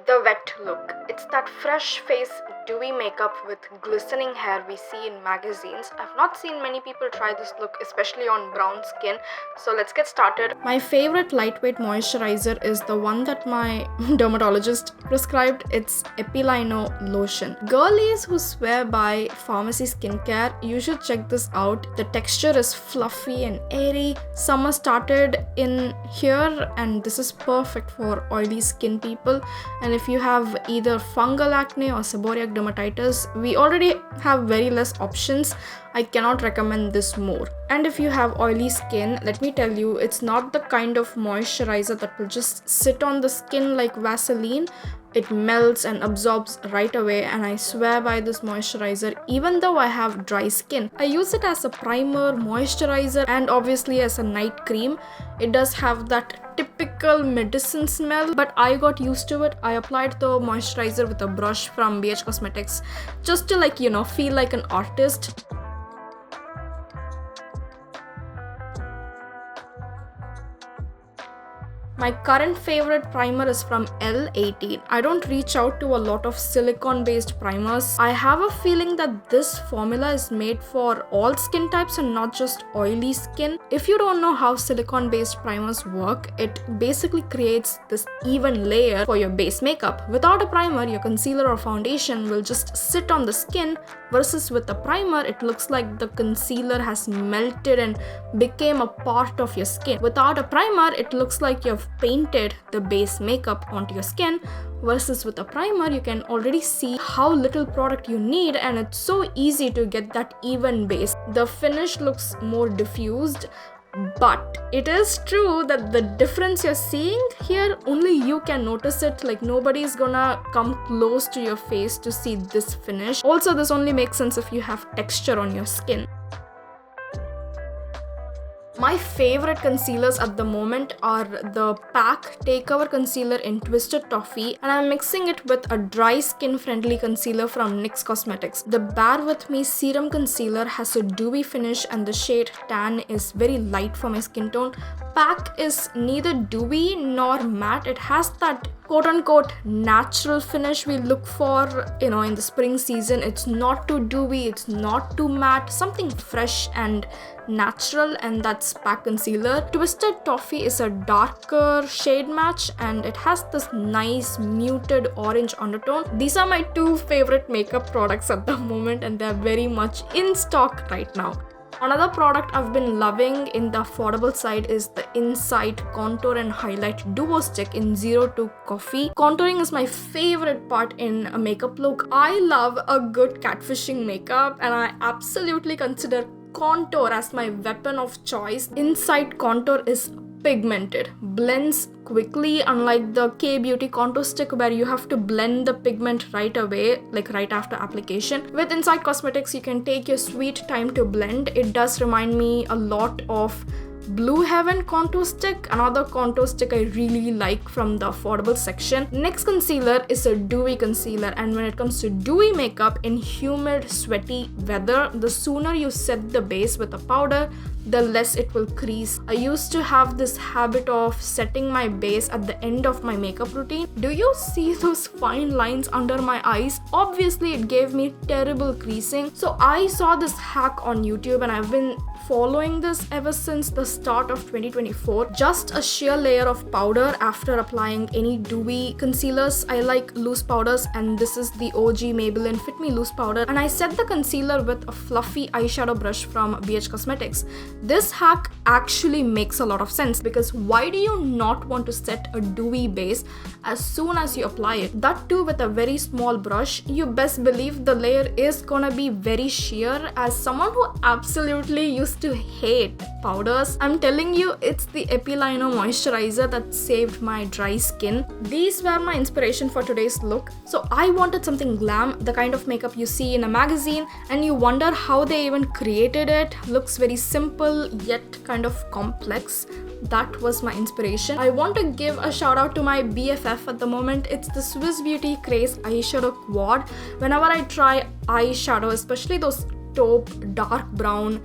The wet look. It's that fresh face, dewy makeup with glistening hair we see in magazines. I've not seen many people try this look, especially on brown skin. So let's get started. My favorite lightweight moisturizer is the one that my dermatologist prescribed. It's Epilyno Lotion. Girlies who swear by pharmacy skincare, you should check this out. The texture is fluffy and airy. Summer started in here and this is perfect for oily skin people. And if you have either fungal acne or seborrheic dermatitis, we already have very less options. I cannot recommend this more. And if you have oily skin, let me tell you, it's not the kind of moisturizer that will just sit on the skin like Vaseline. It melts and absorbs right away, and I swear by this moisturizer even though I have dry skin. I use it as a primer, moisturizer, and obviously as a night cream. It does have that typical medicine smell, but I got used to it. I applied the moisturizer with a brush from BH Cosmetics just to feel like an artist. My current favorite primer is from Elle 18. I don't reach out to a lot of silicone based primers. I have a feeling that this formula is made for all skin types and not just oily skin. If you don't know how silicone based primers work, it basically creates this even layer for your base makeup. Without a primer, your concealer or foundation will just sit on the skin, versus with a primer, it looks like the concealer has melted and became a part of your skin. Without a primer, it looks like you've painted the base makeup onto your skin, versus with a primer you can already see how little product you need and it's so easy to get that even base. The finish looks more diffused, but it is true that the difference you're seeing here, only you can notice it. Like nobody's gonna come close to your face to see this finish. Also, this only makes sense if you have texture on your skin. My favorite concealers at the moment are the PAC Takeover Concealer in Twisted Toffee, and I'm mixing it with a dry skin friendly concealer from NYX Cosmetics. The Bear With Me Serum Concealer has a dewy finish and the shade Tan is very light for my skin tone. PAC is neither dewy nor matte. It has that quote-unquote natural finish we look for, in the spring season. It's not too dewy, it's not too matte, something fresh and natural, and that's PAC Concealer. Twisted Toffee is a darker shade match and it has this nice muted orange undertone. These are my two favorite makeup products at the moment and they're very much in stock right now. Another product I've been loving in the affordable side is the Insight Contour and Highlight Duo Stick in 02 Coffee. Contouring is my favorite part in a makeup look. I love a good catfishing makeup and I absolutely consider contour as my weapon of choice. Insight Contour is pigmented, blends quickly, unlike the K-Beauty contour stick where you have to blend the pigment right away, like right after application. With Insight Cosmetics, you can take your sweet time to blend. It does remind me a lot of Blue Heaven contour stick, another contour stick I really like from the affordable section. Next concealer is a dewy concealer, and when it comes to dewy makeup in humid, sweaty weather, the sooner you set the base with a powder, the less it will crease. I used to have this habit of setting my base at the end of my makeup routine. Do you see those fine lines under my eyes? Obviously, it gave me terrible creasing. So I saw this hack on YouTube and I've been following this ever since the start of 2024. Just a sheer layer of powder after applying any dewy concealers. I like loose powders and this is the OG Maybelline Fit Me Loose Powder, and I set the concealer with a fluffy eyeshadow brush from BH Cosmetics. This hack actually makes a lot of sense because why do you not want to set a dewy base as soon as you apply it? That too with a very small brush. You best believe the layer is gonna be very sheer. As someone who absolutely used to hate powders, I'm telling you, it's the Epilyno moisturizer that saved my dry skin. These were my inspiration for today's look. So I wanted something glam, the kind of makeup you see in a magazine and you wonder how they even created it. Looks very simple yet kind of complex. That was my inspiration. I want to give a shout out to my BFF at the moment. It's the Swiss Beauty CRAZE Eyeshadow Quad. Whenever I try eyeshadow, especially those taupe, dark brown,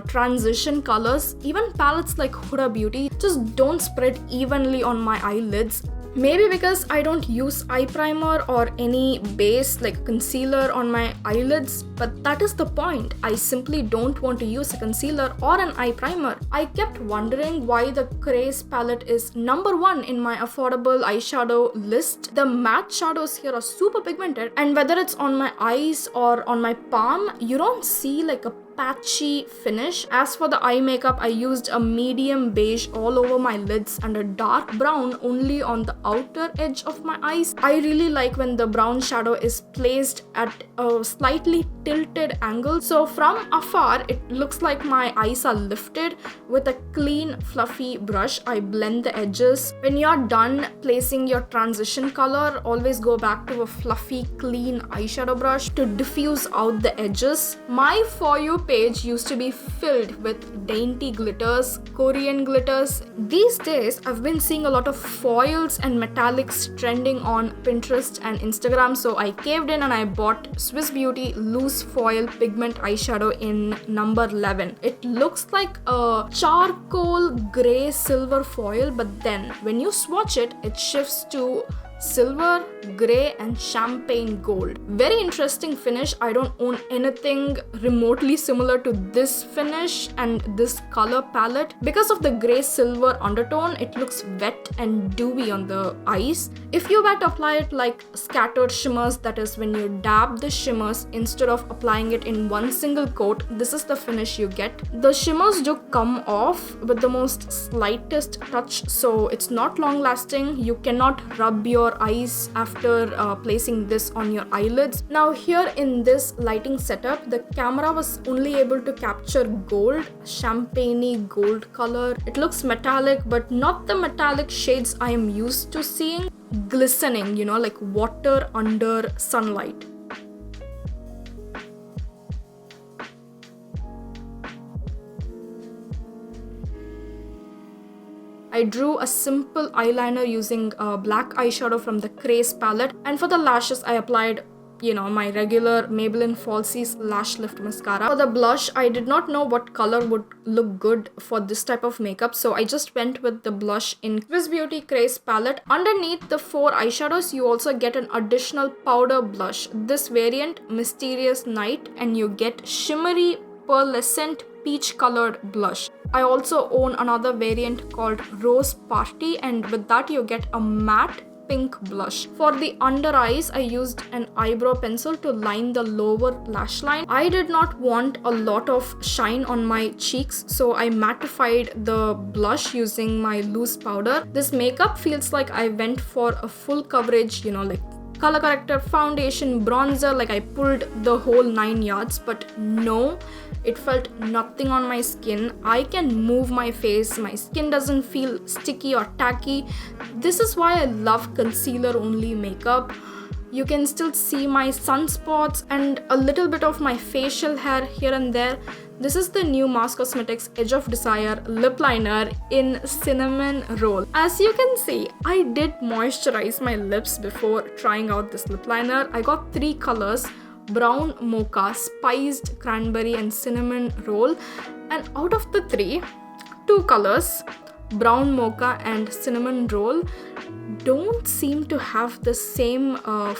transition colors, even palettes like Huda Beauty just don't spread evenly on my eyelids. Maybe because I don't use eye primer or any base like concealer on my eyelids, but that is the point. I simply don't want to use a concealer or an eye primer. I kept wondering why the CRAZE palette is number 1 in my affordable eyeshadow list. The matte shadows here are super pigmented, and whether it's on my eyes or on my palm, you don't see like a patchy finish. As for the eye makeup, I used a medium beige all over my lids and a dark brown only on the outer edge of my eyes. I really like when the brown shadow is placed at a slightly tilted angle, so from afar it looks like my eyes are lifted. With a clean fluffy brush, I blend the edges. When you're done placing your transition color, always go back to a fluffy clean eyeshadow brush to diffuse out the edges. My For You page used to be filled with dainty glitters, Korean glitters. These days, I've been seeing a lot of foils and metallics trending on Pinterest and Instagram, so I caved in and I bought Swiss Beauty Loose Foil Pigment Eyeshadow in number 11. It looks like a charcoal gray silver foil, but then when you swatch it, it shifts to silver, grey and champagne gold. Very interesting finish. I don't own anything remotely similar to this finish and this color palette. Because of the grey silver undertone, it looks wet and dewy on the eyes. If you were to apply it like scattered shimmers, that is when you dab the shimmers instead of applying it in one single coat, this is the finish you get. The shimmers do come off with the most slightest touch, so it's not long lasting. You cannot rub your eyes after placing this on your eyelids. Now here in this lighting setup, the camera was only able to capture gold, champagne gold color. It looks metallic, but not the metallic shades I am used to seeing. Glistening, like water under sunlight. I drew a simple eyeliner using a black eyeshadow from the CRAZE palette, and for the lashes I applied my regular Maybelline Falsies Lash Lift Mascara. For the blush, I did not know what color would look good for this type of makeup, so I just went with the blush in Swiss Beauty CRAZE palette. Underneath the 4 eyeshadows, you also get an additional powder blush. This variant, Mysterious Night, and you get shimmery pearlescent peach colored blush. I also own another variant called Rose Party, and with that you get a matte pink blush. For the under eyes, I used an eyebrow pencil to line the lower lash line. I did not want a lot of shine on my cheeks, so I mattified the blush using my loose powder. This makeup feels like I went for a full coverage, like color corrector, foundation, bronzer, like I pulled the whole 9 yards, but no, it felt nothing on my skin. I can move my face, my skin doesn't feel sticky or tacky. This is why I love concealer only makeup. You can still see my sunspots and a little bit of my facial hair here and there. This is the new Mars Cosmetics Edge of Desire lip liner in Cinnamon Roll. As you can see, I did moisturize my lips before trying out this lip liner. I got 3 colors: brown mocha, spiced cranberry and cinnamon roll. And out of the 3, 2 colors, brown mocha and cinnamon roll, don't seem to have the same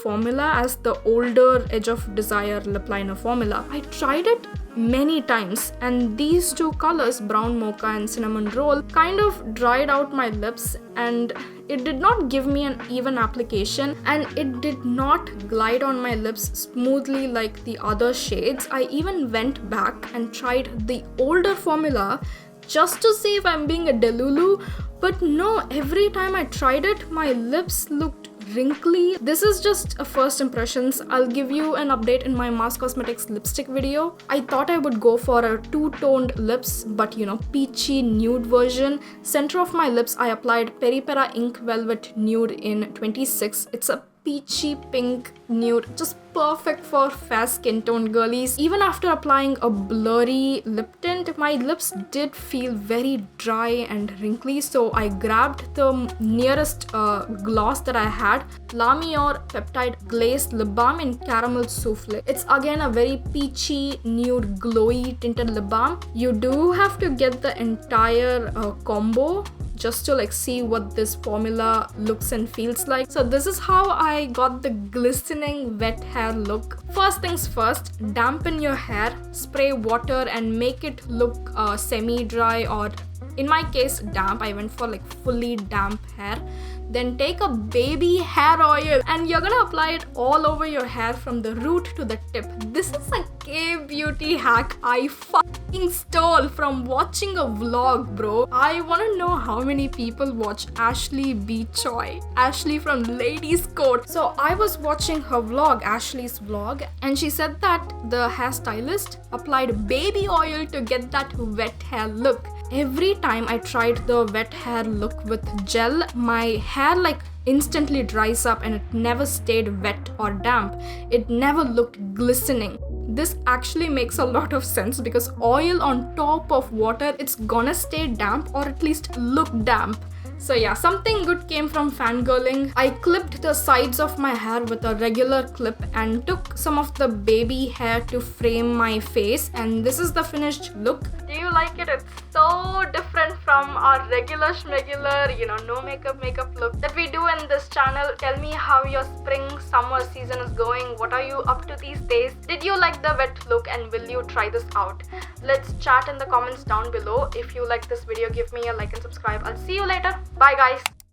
formula as the older Edge of Desire lip liner formula. I tried it many times, and these 2 colors, brown mocha and cinnamon roll, kind of dried out my lips, and it did not give me an even application, and it did not glide on my lips smoothly like the other shades. I even went back and tried the older formula just to see if I'm being a delulu, but no, every time I tried it, my lips looked wrinkly. This is just a first impressions. I'll give you an update in my Mars Cosmetics lipstick video. I thought I would go for a 2-toned lips, but peachy nude version. Center of my lips, I applied Peri Pera Ink Velvet Nude in 26. It's a peachy pink nude, just perfect for fair skin tone girlies. Even after applying a blurry lip tint, my lips did feel very dry and wrinkly, so I grabbed the nearest gloss that I had, 𝘍𝘈𝘊𝘌 Peptide Glaze Lip Balm in Caramel Souffle. It's again a very peachy, nude, glowy tinted lip balm. You do have to get the entire combo just to like see what this formula looks and feels like. So this is how I got the glistening wet hair look. First things first, dampen your hair, spray water and make it look semi-dry, or in my case damp. I went for like fully damp hair. Then take a baby hair oil and you're gonna apply it all over your hair from the root to the tip. This is a K-beauty hack I fucking stole from watching a vlog, bro. I wanna know how many people watch Ashley B. Choi, Ashley from Ladies Code. So I was watching her vlog, Ashley's vlog, and she said that the hairstylist applied baby oil to get that wet hair look. Every time I tried the wet hair look with gel, my hair like instantly dries up and it never stayed wet or damp. It never looked glistening. This actually makes a lot of sense because oil on top of water, it's gonna stay damp or at least look damp. So yeah, something good came from fangirling. I clipped the sides of my hair with a regular clip and took some of the baby hair to frame my face, and this is the finished look. Do you like it? It's so different from our regular schmegular, no makeup look that we do in this channel. Tell me how your spring summer season is going. What are you up to these days? Did you like the wet look and will you try this out? Let's chat in the comments down below. If you like this video, give me a like and subscribe. I'll see you later. Bye guys.